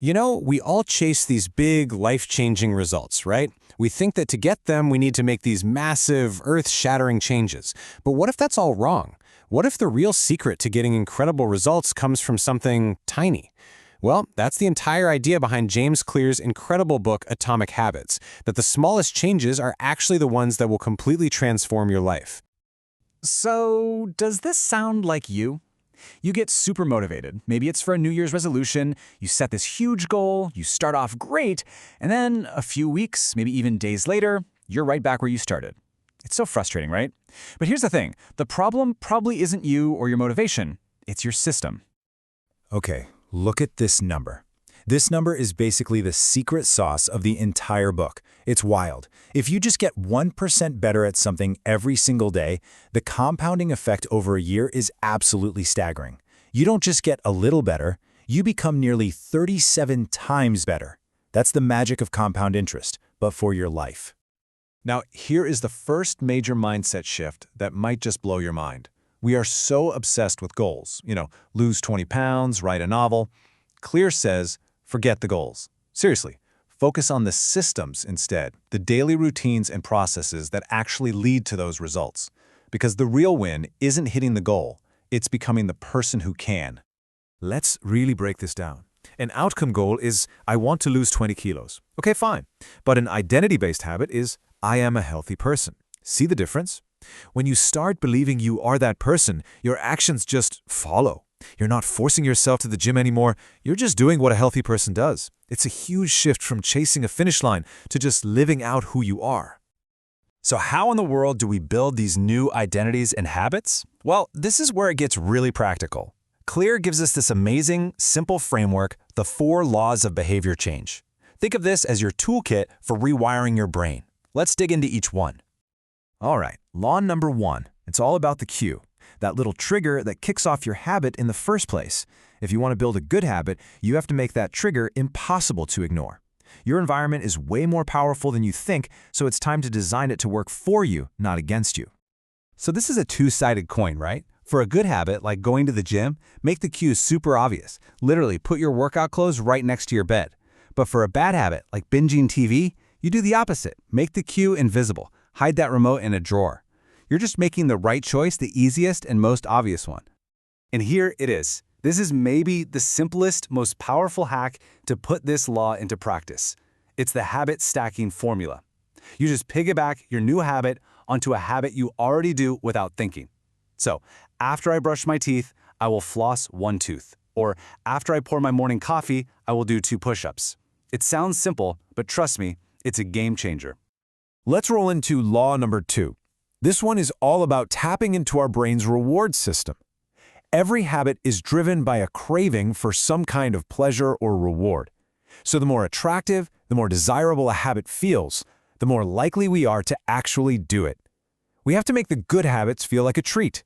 You know, we all chase these big, life-changing results, right? We think that to get them, we need to make these massive, earth-shattering changes. But what if that's all wrong? What if the real secret to getting incredible results comes from something tiny? Well, that's the entire idea behind James Clear's incredible book, Atomic Habits, that the smallest changes are actually the ones that will completely transform your life. So, does this sound like you? You get super motivated. Maybe it's for a New Year's resolution, you set this huge goal, you start off great, and then a few weeks, maybe even days later, you're right back where you started. It's so frustrating, right? But here's the thing, the problem probably isn't you or your motivation, it's your system. Okay, look at this number. This number is basically the secret sauce of the entire book. It's wild. If you just get 1% better at something every single day, the compounding effect over a year is absolutely staggering. You don't just get a little better, you become nearly 37 times better. That's the magic of compound interest, but for your life. Now, here is the first major mindset shift that might just blow your mind. We are so obsessed with goals. Lose 20 pounds, write a novel. Clear says, forget the goals. Seriously, focus on the systems instead, the daily routines and processes that actually lead to those results. Because the real win isn't hitting the goal, it's becoming the person who can. Let's really break this down. An outcome goal is, I want to lose 20 kilos. Okay, fine. But an identity-based habit is, I am a healthy person. See the difference? When you start believing you are that person, your actions just follow. You're not forcing yourself to the gym anymore, you're just doing what a healthy person does. It's a huge shift from chasing a finish line to just living out who you are. So how in the world do we build these new identities and habits? Well, this is where it gets really practical. Clear gives us this amazing, simple framework, the 4 laws of behavior change. Think of this as your toolkit for rewiring your brain. Let's dig into each one. All right, law number 1. It's all about the cue. That little trigger that kicks off your habit in the first place. If you want to build a good habit, you have to make that trigger impossible to ignore. Your environment is way more powerful than you think, so it's time to design it to work for you, not against you. So this is a two-sided coin, right? For a good habit, like going to the gym, make the cue super obvious. Literally, put your workout clothes right next to your bed. But for a bad habit, like binging TV, you do the opposite. Make the cue invisible. Hide that remote in a drawer. You're just making the right choice the easiest and most obvious one. And here it is. This is maybe the simplest, most powerful hack to put this law into practice. It's the habit stacking formula. You just piggyback your new habit onto a habit you already do without thinking. So, after I brush my teeth, I will floss 1 tooth. Or after I pour my morning coffee, I will do 2 push-ups. It sounds simple, but trust me, it's a game changer. Let's roll into law number 2. This one is all about tapping into our brain's reward system. Every habit is driven by a craving for some kind of pleasure or reward. So the more attractive, the more desirable a habit feels, the more likely we are to actually do it. We have to make the good habits feel like a treat.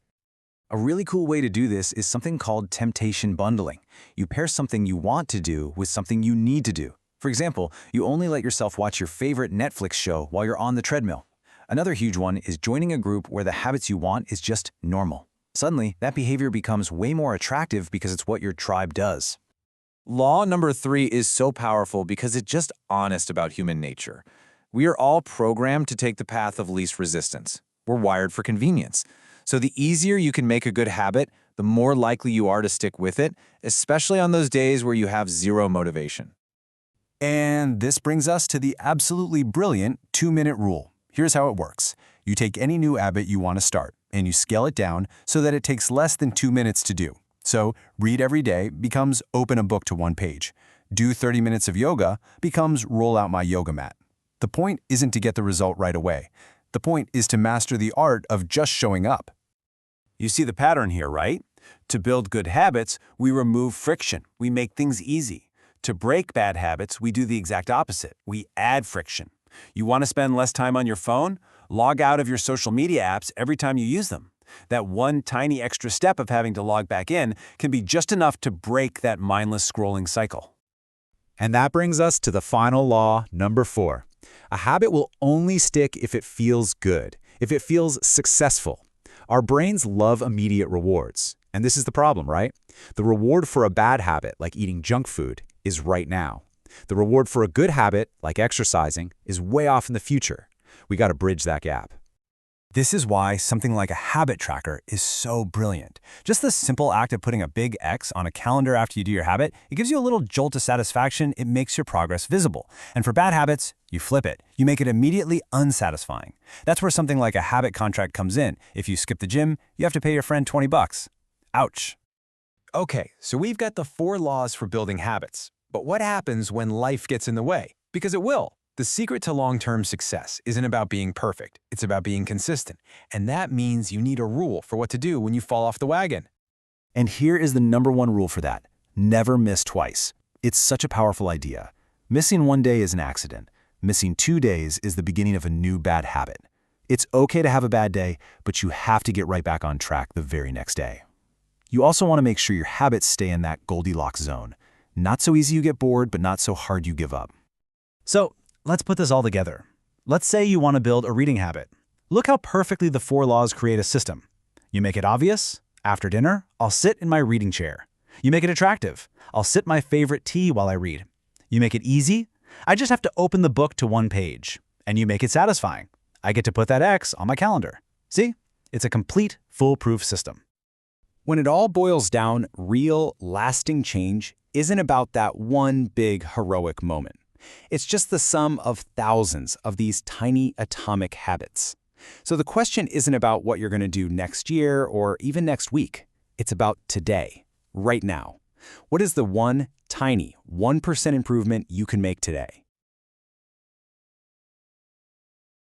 A really cool way to do this is something called temptation bundling. You pair something you want to do with something you need to do. For example, you only let yourself watch your favorite Netflix show while you're on the treadmill. Another huge one is joining a group where the habits you want is just normal. Suddenly, that behavior becomes way more attractive because it's what your tribe does. Law number 3 is so powerful because it's just honest about human nature. We are all programmed to take the path of least resistance. We're wired for convenience. So the easier you can make a good habit, the more likely you are to stick with it, especially on those days where you have zero motivation. And this brings us to the absolutely brilliant 2-minute rule. Here's how it works. You take any new habit you want to start, and you scale it down so that it takes less than 2 minutes to do. So, read every day becomes open a book to 1 page. Do 30 minutes of yoga becomes roll out my yoga mat. The point isn't to get the result right away. The point is to master the art of just showing up. You see the pattern here, right? To build good habits, we remove friction. We make things easy. To break bad habits, we do the exact opposite. We add friction. You want to spend less time on your phone? Log out of your social media apps every time you use them. That one tiny extra step of having to log back in can be just enough to break that mindless scrolling cycle. And that brings us to the final law, number 4. A habit will only stick if it feels good, if it feels successful. Our brains love immediate rewards. And this is the problem, right? The reward for a bad habit, like eating junk food, is right now. The reward for a good habit, like exercising, is way off in the future. We got to bridge that gap. This is why something like a habit tracker is so brilliant. Just the simple act of putting a big X on a calendar after you do your habit, it gives you a little jolt of satisfaction. It makes your progress visible. And for bad habits, you flip it. You make it immediately unsatisfying. That's where something like a habit contract comes in. If you skip the gym, you have to pay your friend $20. Ouch. Okay, so we've got the 4 laws for building habits. But what happens when life gets in the way? Because it will. The secret to long-term success isn't about being perfect. It's about being consistent. And that means you need a rule for what to do when you fall off the wagon. And here is the #1 rule for that. Never miss twice. It's such a powerful idea. Missing 1 day is an accident. Missing 2 days is the beginning of a new bad habit. It's okay to have a bad day, but you have to get right back on track the very next day. You also want to make sure your habits stay in that Goldilocks zone. Not so easy you get bored, but not so hard you give up. So, let's put this all together. Let's say you want to build a reading habit. Look how perfectly the 4 laws create a system. You make it obvious. After dinner, I'll sit in my reading chair. You make it attractive. I'll sip my favorite tea while I read. You make it easy. I just have to open the book to 1 page. And you make it satisfying. I get to put that X on my calendar. See? It's a complete, foolproof system. When it all boils down, real, lasting change isn't about that one big, heroic moment. It's just the sum of thousands of these tiny atomic habits. So the question isn't about what you're going to do next year or even next week. It's about today, right now. What is the one tiny 1% improvement you can make today?